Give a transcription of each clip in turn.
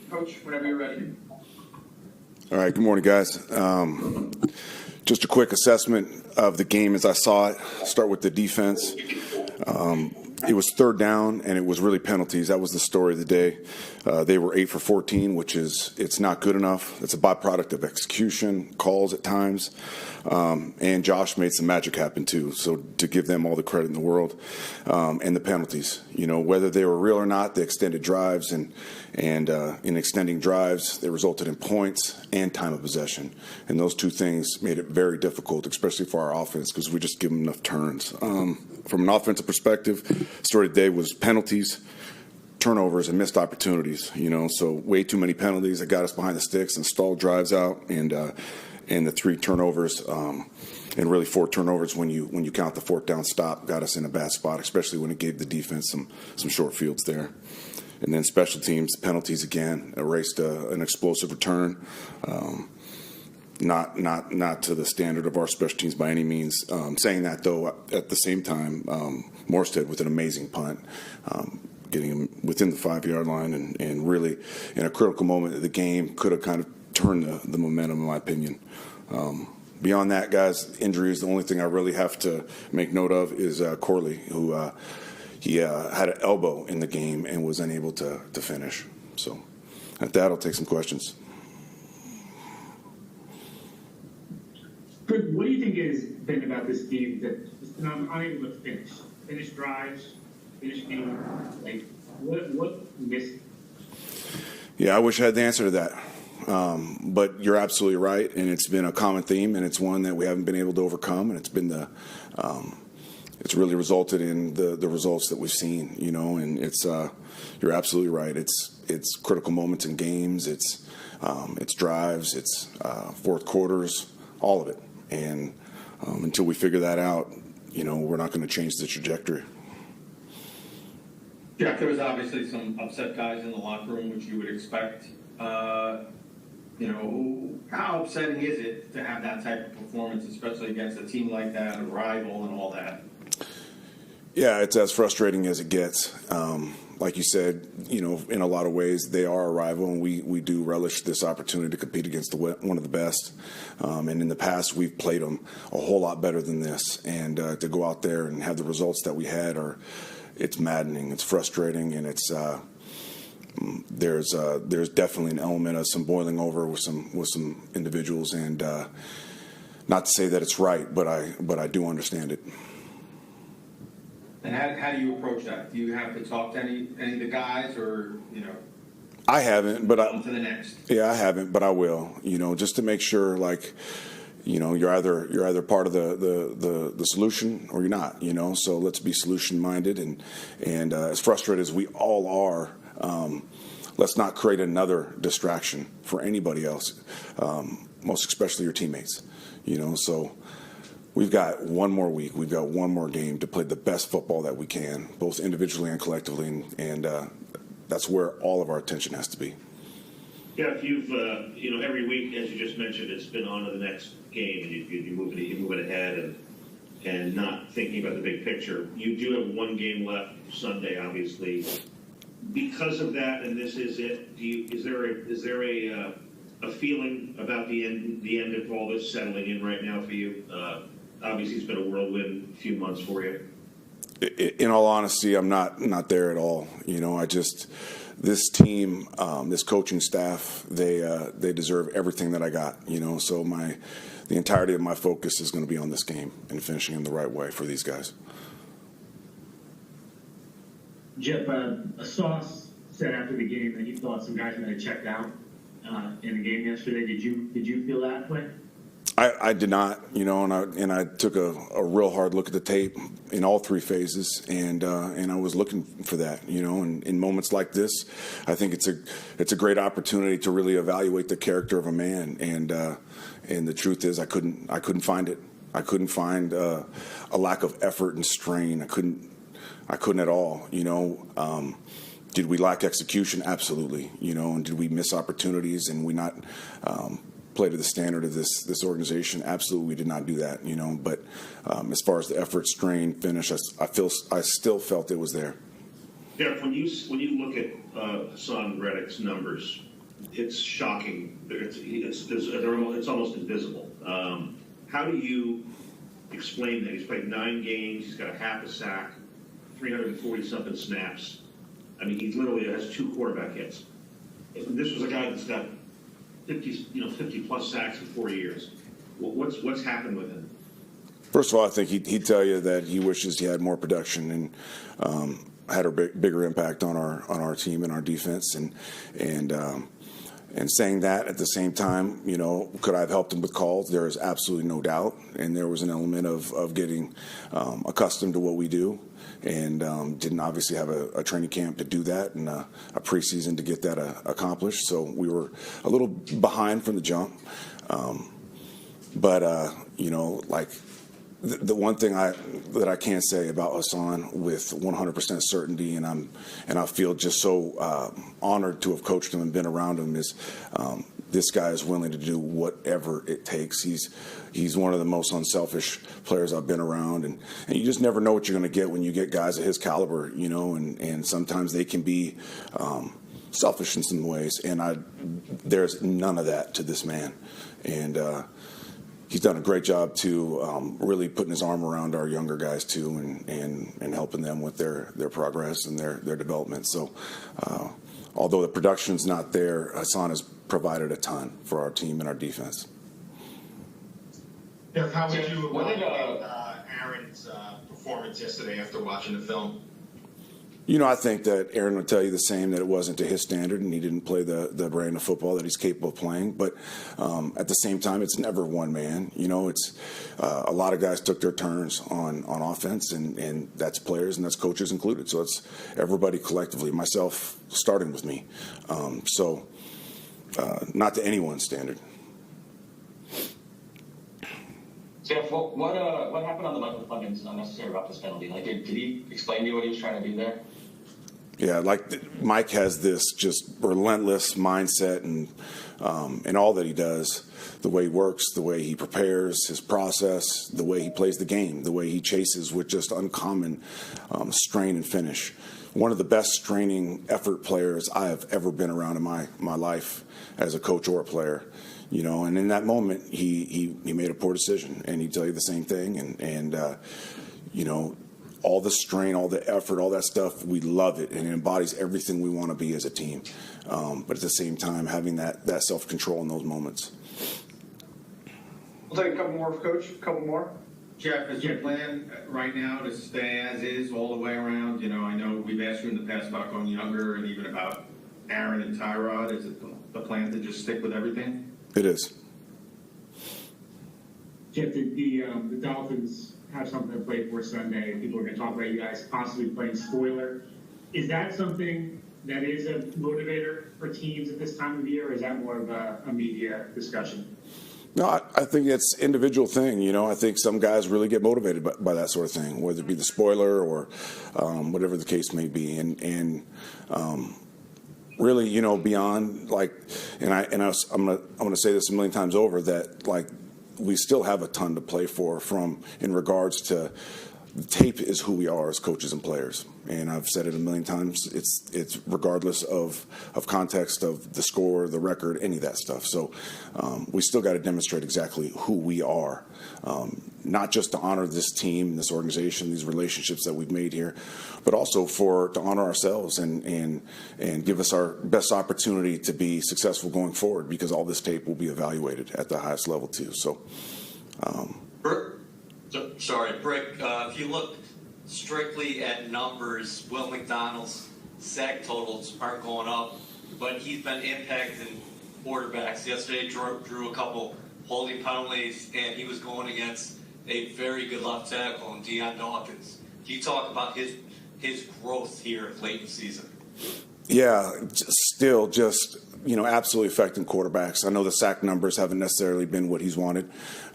Coach, whenever you're ready. All right, good morning, guys. Just a quick assessment of the game as I saw it. Start with the defense. It was third down, and it was really penalties. That was the story of the day. They were 8 for 14, which is it's not good enough. It's a byproduct of execution, calls at times, and Josh made some magic happen too. So to give them all the credit in the world, and the penalties, whether they were real or not, the extended drives and in extending drives, they resulted in points and time of possession, and those two things made it very difficult, especially for our offense, because we just give them enough turns. From an offensive perspective, story today was penalties, turnovers, and missed opportunities. So way too many penalties that got us behind the sticks and stalled drives out, and the 3 turnovers, and really 4 turnovers when you count the fourth down stop, got us in a bad spot, especially when it gave the defense some short fields there. And then special teams penalties again erased an explosive return. Not to the standard of our special teams by any means. Saying that, though, at the same time, Morstead with an amazing punt, getting him within the 5-yard line, and really in a critical moment of the game could have kind of turned the momentum, in my opinion. Beyond that, guys, injuries, the only thing I really have to make note of is Corley, who he had an elbow in the game and was unable to finish. So at that, I'll take some questions. What do you think has been about this team that is unable to finish drives, finish games? Like, what missed? Yeah, I wish I had the answer to that. But you're absolutely right, and it's been a common theme, and it's one that we haven't been able to overcome, and it's been it's really resulted in the results that we've seen, and it's you're absolutely right. It's critical moments in games, it's drives, it's fourth quarters, all of it. And until we figure that out, we're not going to change the trajectory. Jeff, there was obviously some upset guys in the locker room, which you would expect. How upsetting is it to have that type of performance, especially against a team like that, a rival and all that? Yeah, it's as frustrating as it gets. Like you said, in a lot of ways, they are a rival, and we do relish this opportunity to compete against one of the best. And in the past, we've played them a whole lot better than this. And to go out there and have the results that we had it's maddening, it's frustrating, and it's there's definitely an element of some boiling over with some individuals. And not to say that it's right, but I do understand it. And how do you approach that? Do you have to talk to any of the guys, or I haven't, but on to the next? Yeah, I haven't, but I will. Just to make sure, you're either part of the solution or you're not. So let's be solution minded, and as frustrated as we all are, let's not create another distraction for anybody else, most especially your teammates. So. We've got one more week. We've got one more game to play the best football that we can, both individually and collectively, and that's where all of our attention has to be. Yeah, if you've every week, as you just mentioned, it's been on to the next game, and you're moving ahead and not thinking about the big picture. You do have one game left Sunday, obviously. Because of that, and this is it. Is there a feeling about the end of all this settling in right now for you? Obviously, it's been a whirlwind few months for you. In all honesty, I'm not there at all. This team, this coaching staff, they deserve everything that I got. So the entirety of my focus is going to be on this game and finishing in the right way for these guys. Jeff, Sauce said after the game that he thought some guys might have checked out in the game yesterday. Did you feel that way? I did not, and I took a real hard look at the tape in all 3 phases, and I was looking for that, and in moments like this, I think it's a great opportunity to really evaluate the character of a man, and the truth is I couldn't find it. I couldn't find a lack of effort and strain. I couldn't at all, Did we lack execution? Absolutely, and did we miss opportunities and we not play to the standard of this organization? Absolutely, we did not do that, But as far as the effort, strain, finish, I still felt it was there. Jeff, when you look at Hassan Reddick's numbers, it's shocking. It's almost invisible. How do you explain that? He's played 9 games. He's got a half a sack, 340-something snaps. I mean, he literally has 2 quarterback hits. This was a guy that's got 50-plus sacks in 4 years. What's happened with him? First of all, I think he'd tell you that he wishes he had more production and had a bigger impact on our team and our defense. And saying that at the same time, could I have helped him with calls? There is absolutely no doubt. And there was an element of getting accustomed to what we do, and didn't obviously have a training camp to do that and a preseason to get that accomplished. So we were a little behind from the jump. The one thing that I can say about Hassan with 100% certainty, and I feel just so honored to have coached him and been around him, is this guy is willing to do whatever it takes. He's one of the most unselfish players I've been around, and you just never know what you're going to get when you get guys of his caliber, and sometimes they can be selfish in some ways, and there's none of that to this man, and he's done a great job to really putting his arm around our younger guys too, and helping them with their progress and their development. So, although the production's not there, Hassan has provided a ton for our team and our defense. Jeff, how would you evaluate Aaron's performance yesterday after watching the film? I think that Aaron would tell you the same, that it wasn't to his standard and he didn't play the brand of football that he's capable of playing. But at the same time, it's never one man. It's a lot of guys took their turns on offense, and that's players and that's coaches included. So it's everybody collectively, myself starting with me. Not to anyone's standard. Jeff, what happened on the Michael Clemens unnecessary roughness penalty? Did he explain to you what he was trying to do there? Yeah, Mike has this just relentless mindset and all that he does, the way he works, the way he prepares, his process, the way he plays the game, the way he chases with just uncommon strain and finish. One of the best straining effort players I have ever been around in my life as a coach or a player. And in that moment, he made a poor decision, and he'd tell you the same thing. And all the strain, all the effort, all that stuff, we love it, and it embodies everything we want to be as a team. But at the same time, having that self-control in those moments. We'll take a couple more, Coach. A couple more. Jeff, is your plan right now to stay as is all the way around? I know we've asked you in the past about going younger and even about Aaron and Tyrod. Is it the plan to just stick with everything? It is. Jeff, the Dolphins have something to play for Sunday. People are going to talk about you guys possibly playing spoiler. Is that something that is a motivator for teams at this time of year, or is that more of a media discussion? No, I think it's an individual thing. I think some guys really get motivated by that sort of thing, whether it be the spoiler or whatever the case may be. And really, beyond I'm going to say this a million times over, that we still have a ton to play for in regards to the tape is who we are as coaches and players. And I've said it a million times. It's regardless of context, of the score, the record, any of that stuff. So we still got to demonstrate exactly who we are, not just to honor this team, this organization, these relationships that we've made here, but also to honor ourselves and give us our best opportunity to be successful going forward, because all this tape will be evaluated at the highest level too. So. Brick, if you look strictly at numbers, Will McDonald's sack totals aren't going up, but he's been impacting quarterbacks. Yesterday, drew a couple holding penalties, and he was going against a very good left tackle in Deion Dawkins. Can you talk about his growth here late in the season? Yeah, still just, absolutely affecting quarterbacks. I know the sack numbers haven't necessarily been what he's wanted,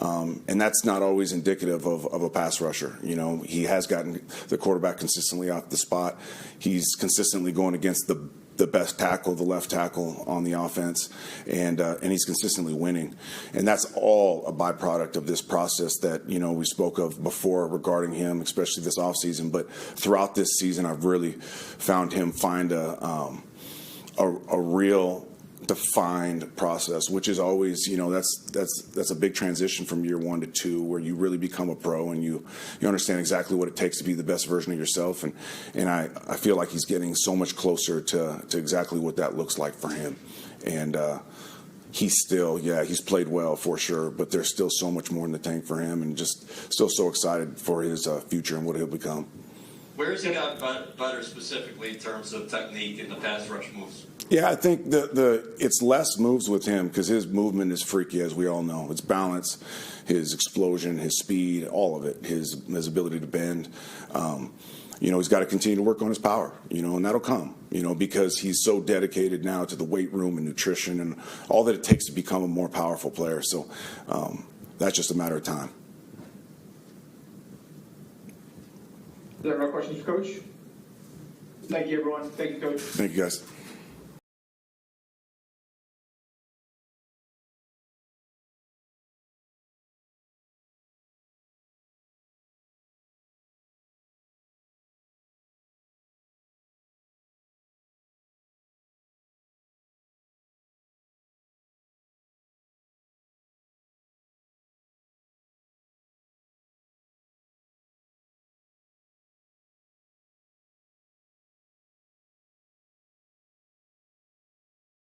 and that's not always indicative of a pass rusher. He has gotten the quarterback consistently off the spot. He's consistently going against the best tackle, the left tackle on the offense, and he's consistently winning. And that's all a byproduct of this process that, we spoke of before regarding him, especially this offseason. But throughout this season, I've really found him find a real defined process, which is always, that's a big transition from year 1 to 2, where you really become a pro and you understand exactly what it takes to be the best version of yourself. And I feel like he's getting so much closer to exactly what that looks like for him. And he's still, he's played well for sure, but there's still so much more in the tank for him, and just still so excited for his future and what he'll become. Where has he got better specifically in terms of technique in the pass rush moves? Yeah, I think it's less moves with him because his movement is freaky, as we all know. It's balance, his explosion, his speed, all of it, his ability to bend. He's got to continue to work on his power, and that'll come, because he's so dedicated now to the weight room and nutrition and all that it takes to become a more powerful player. So that's just a matter of time. Is there no questions for Coach? Thank you, everyone. Thank you, Coach. Thank you, guys.